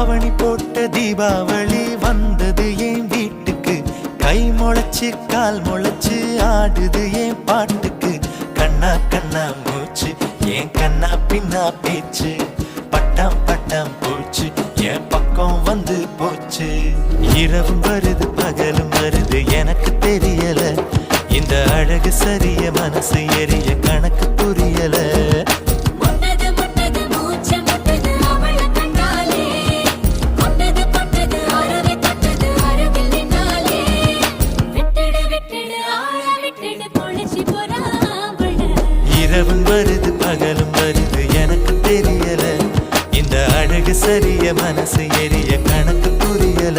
தாவணி போட்ட தீபாவளி வந்தது என் வீட்டுக்கு. கை முளைச்சு கால் முளைச்சு ஆடுது என் பாட்டுக்கு. கண்ணா கண்ணா மூச்சு என் கண்ணா பின்னா பேச்சு. பட்டாம் பட்டாம் பூச்சு என் பக்கம் வந்து போச்சு. இரவும் வருது பகலும் வருது எனக்கு தெரியல. இந்த அழகு சரிய மனசு எரிய கணக்கு புரியல. இரவும் வருது பகலும் வருது எனக்கு தெரியல. இந்த அழகு சரிய மனசு எரிய கணக்கு புரியல.